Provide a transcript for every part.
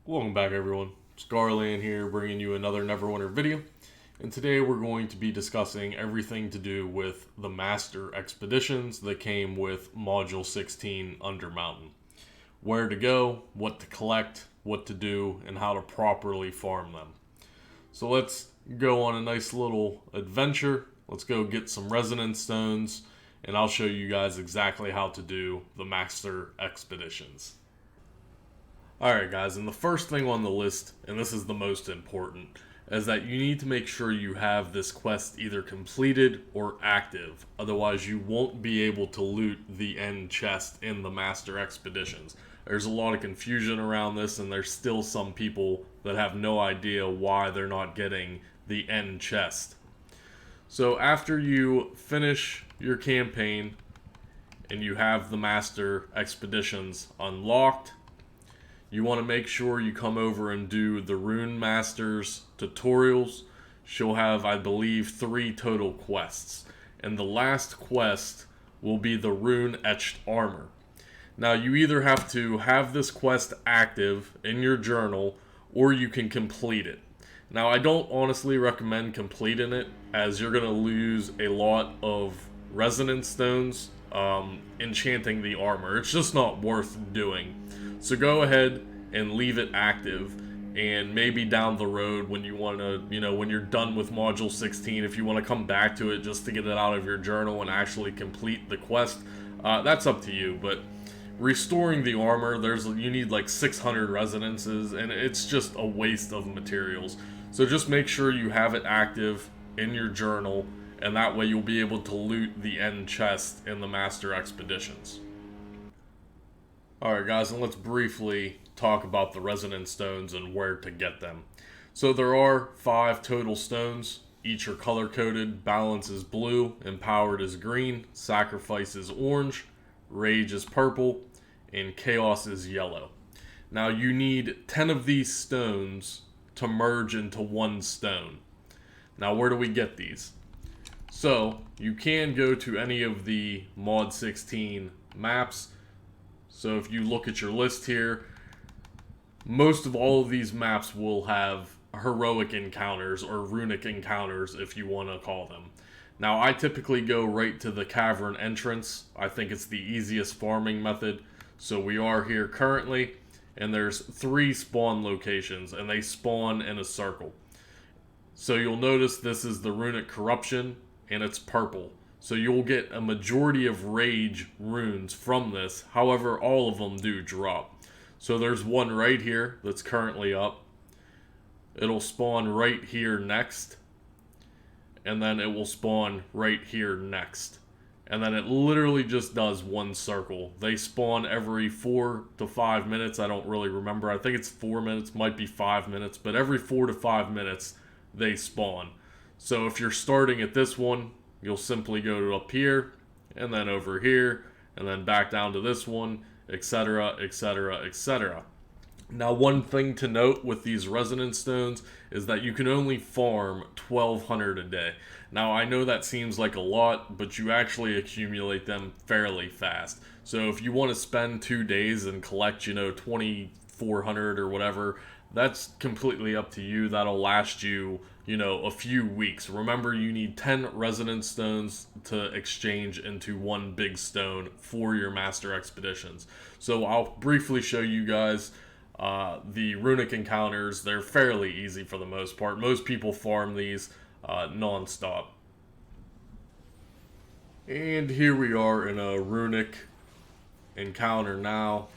Welcome back everyone, Scarland here bringing you another Neverwinter video, and today we're going to be discussing everything to do with the Master Expeditions that came with Module 16 Undermountain. Where to go, what to collect, what to do, and how to properly farm them. So let's go on a nice little adventure, let's go get some resonance stones, and I'll show you guys exactly how to do the Master Expeditions. Alright guys, and the first thing on the list, and this is the most important, is that you need to make sure you have this quest either completed or active. Otherwise you won't be able to loot the end chest in the Master Expeditions. There's a lot of confusion around this, and there's still some people that have no idea why they're not getting the end chest. So after you finish your campaign and you have the Master Expeditions unlocked, you want to make sure you come over and do the Rune Master's tutorials. She'll have, I believe, 3 total quests. And the last quest will be the Rune Etched Armor. Now, you either have to have this quest active in your journal, or you can complete it. Now, I don't honestly recommend completing it, as you're going to lose a lot of resonance stones enchanting the armor. It's just not worth doing. So go ahead and leave it active, and maybe down the road when you want to, when you're done with Module 16, if you want to come back to it just to get it out of your journal and actually complete the quest, that's up to you. But restoring the armor, you need like 600 resonances, and it's just a waste of materials. So just make sure you have it active in your journal, and that way you'll be able to loot the end chest in the Master Expeditions. Alright guys, and let's briefly talk about the resonance stones and where to get them. So there are 5 total stones. Each are color coded. Balance is blue, empowered is green, sacrifice is orange, rage is purple, and chaos is yellow. Now you need 10 of these stones to merge into one stone. Now where do we get these? So you can go to any of the Mod 16 maps. So if you look at your list here, most of all of these maps will have Heroic Encounters, or Runic Encounters if you want to call them. Now I typically go right to the cavern entrance. I think it's the easiest farming method. So we are here currently, and there's 3 spawn locations, and they spawn in a circle. So you'll notice this is the Runic Corruption, and it's purple. So you'll get a majority of rage runes from this. However, all of them do drop. So there's one right here that's currently up. It'll spawn right here next. And then it will spawn right here next. And then it literally just does one circle. They spawn every 4 to 5 minutes. I don't really remember. I think it's 4 minutes, might be 5 minutes. But every 4 to 5 minutes, they spawn. So if you're starting at this one, you'll simply go to up here, and then over here, and then back down to this one, etc, etc, etc. Now one thing to note with these resonance stones is that you can only farm 1,200 a day. Now I know that seems like a lot, but you actually accumulate them fairly fast. So if you want to spend 2 days and collect, 2,400 or whatever, that's completely up to you. That'll last you, a few weeks. Remember, you need 10 resonance stones to exchange into one big stone for your Master Expeditions. So I'll briefly show you guys the Runic Encounters. They're fairly easy for the most part. Most people farm these non-stop. And here we are in a Runic Encounter now.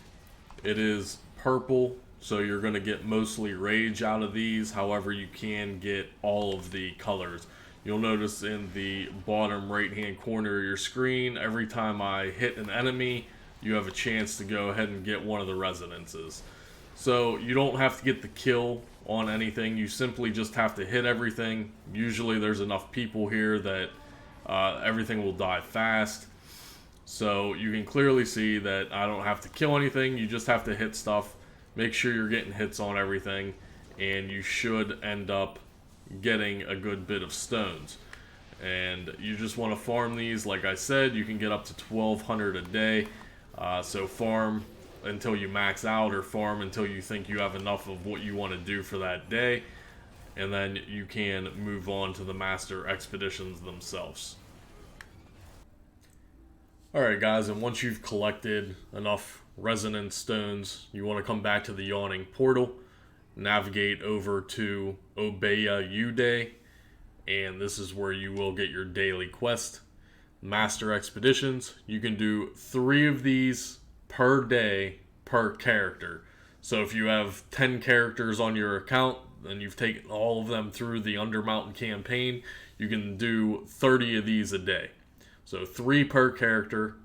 It is purple. So you're going to get mostly rage out of these. However, you can get all of the colors. You'll notice in the bottom right hand corner of your screen, every time I hit an enemy, you have a chance to go ahead and get one of the resonances. So you don't have to get the kill on anything. You simply just have to hit everything. Usually there's enough people here that everything will die fast. So you can clearly see that I don't have to kill anything. You just have to hit stuff. Make sure you're getting hits on everything, and you should end up getting a good bit of stones. And you just want to farm these. Like I said, you can get up to 1,200 a day. So farm until you max out, or farm until you think you have enough of what you want to do for that day, and then you can move on to the master expeditions themselves. Alright guys, and once you've collected enough resonance stones, you want to come back to the Yawning Portal, navigate over to Obeya Uday, and this is where you will get your daily quest. Master expeditions, you can do 3 of these per day per character. So if you have 10 characters on your account and you've taken all of them through the Undermountain campaign, you can do 30 of these a day. So 3 per character,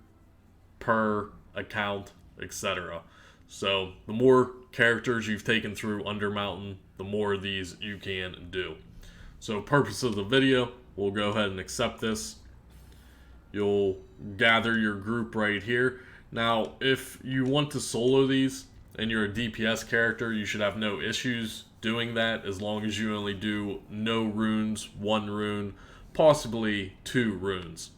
per account, etc. So the more characters you've taken through Undermountain, the more of these you can do. So purpose of the video, we'll go ahead and accept this. You'll gather your group right here. Now, if you want to solo these and you're a DPS character, you should have no issues doing that as long as you only do no runes, 1 rune, possibly 2 runes.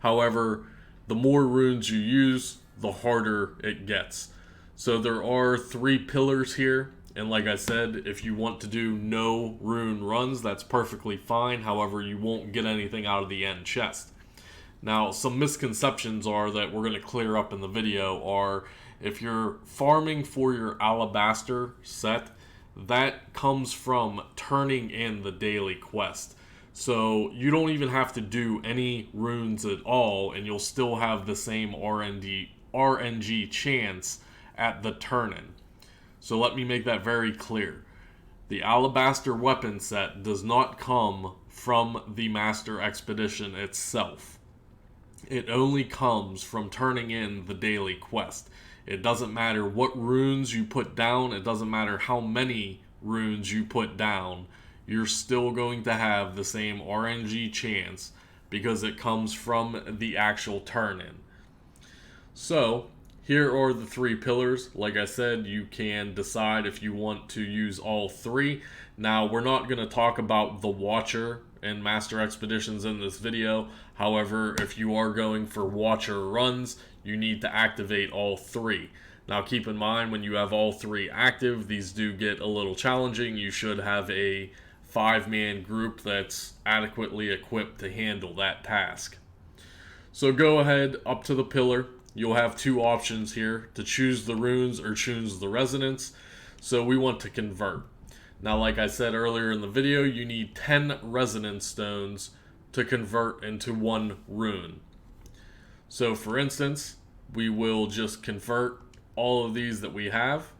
However, the more runes you use, the harder it gets. So there are 3 pillars here, and like I said, if you want to do no rune runs, that's perfectly fine. However, you won't get anything out of the end chest. Now, some misconceptions are that we're going to clear up in the video are, if you're farming for your alabaster set, that comes from turning in the daily quest. So you don't even have to do any runes at all, and you'll still have the same RNG chance at the turn-in. So let me make that very clear. The alabaster weapon set does not come from the Master Expedition itself. It only comes from turning in the daily quest. It doesn't matter what runes you put down, it doesn't matter how many runes you put down, you're still going to have the same RNG chance because it comes from the actual turn-in. So, here are the 3 pillars. Like I said, you can decide if you want to use all 3. Now, we're not going to talk about the Watcher and Master Expeditions in this video. However, if you are going for Watcher runs, you need to activate all 3. Now, keep in mind, when you have all 3 active, these do get a little challenging. You should have a 5-man group that's adequately equipped to handle that task. So go ahead up to the pillar. You'll have 2 options here, to choose the runes or choose the resonance. So we want to convert. Now, like I said earlier in the video, you need 10 resonance stones to convert into 1 rune. So for instance, we will just convert all of these that we have.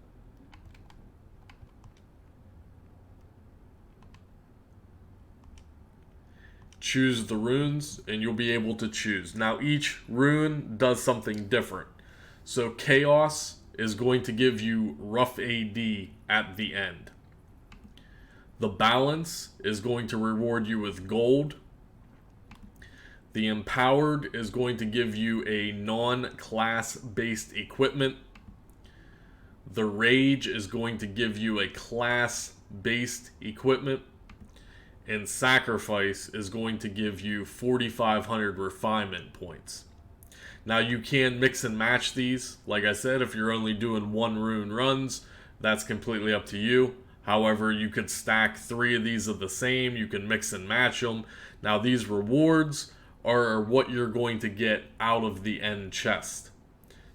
Choose the runes, and you'll be able to choose. Now, each rune does something different. So Chaos is going to give you rough AD at the end. The Balance is going to reward you with gold. The Empowered is going to give you a non-class based equipment. The Rage is going to give you a class based equipment. And Sacrifice is going to give you 4,500 refinement points. Now, you can mix and match these. Like I said, if you're only doing 1 rune runs, that's completely up to you. However, you could stack 3 of these of the same. You can mix and match them. Now, these rewards are what you're going to get out of the end chest.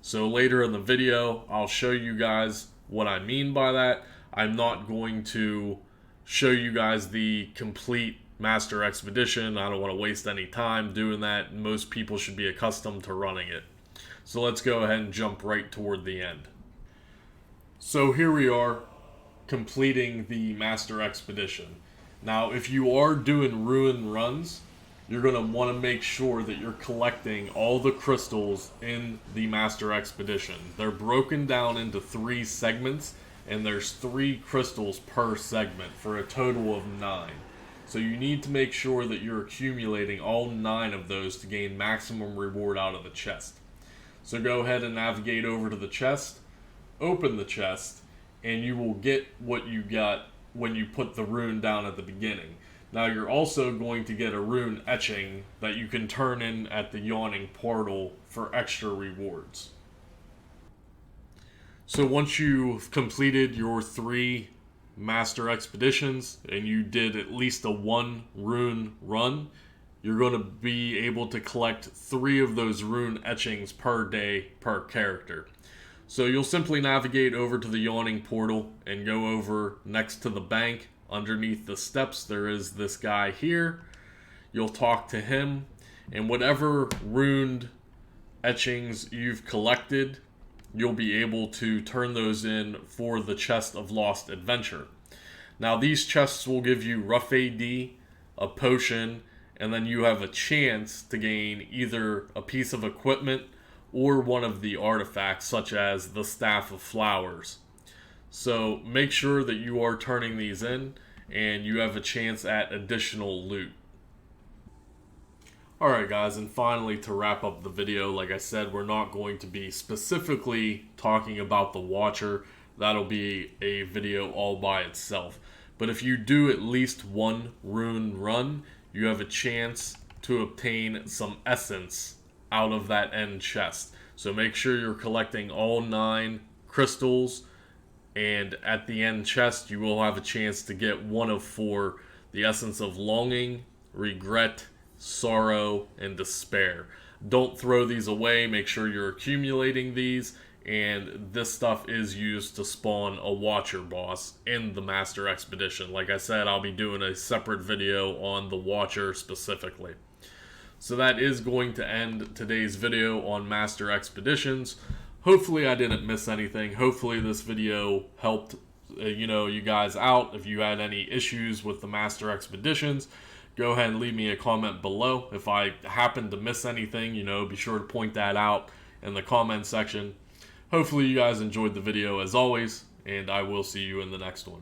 So later in the video, I'll show you guys what I mean by that. I'm not going to show you guys the complete Master Expedition. I don't want to waste any time doing that. Most people should be accustomed to running it. So let's go ahead and jump right toward the end. So here we are, completing the Master Expedition. Now, if you are doing ruin runs, you're going to want to make sure that you're collecting all the crystals in the Master Expedition. They're broken down into 3 segments, and there's 3 crystals per segment for a total of 9. So you need to make sure that you're accumulating all 9 of those to gain maximum reward out of the chest. So go ahead and navigate over to the chest, open the chest, and you will get what you got when you put the rune down at the beginning. Now, you're also going to get a rune etching that you can turn in at the Yawning Portal for extra rewards. So once you've completed your 3 master expeditions and you did at least a 1 rune run, you're going to be able to collect 3 of those rune etchings per day per character. So you'll simply navigate over to the Yawning Portal and go over next to the bank. Underneath the steps there is this guy here. You'll talk to him, and whatever runed etchings you've collected, you'll be able to turn those in for the Chest of Lost Adventure. Now these chests will give you rough AD, a potion, and then you have a chance to gain either a piece of equipment or one of the artifacts, such as the Staff of Flowers. So make sure that you are turning these in and you have a chance at additional loot. Alright guys, and finally, to wrap up the video, like I said, we're not going to be specifically talking about the Watcher. That'll be a video all by itself. But if you do at least 1 rune run, you have a chance to obtain some essence out of that end chest. So make sure you're collecting all 9 crystals, and at the end chest you will have a chance to get one of 4, the essence of longing, regret, sorrow, and despair. Don't throw these away. Make sure you're accumulating these, and this stuff is used to spawn a Watcher boss in the Master Expedition. Like I said, I'll be doing a separate video on the Watcher specifically. So that is going to end today's video on Master Expeditions. Hopefully I didn't miss anything. Hopefully this video helped you guys out. If you had any issues with the Master Expeditions, go ahead and leave me a comment below. If I happen to miss anything, be sure to point that out in the comment section. Hopefully you guys enjoyed the video as always, and I will see you in the next one.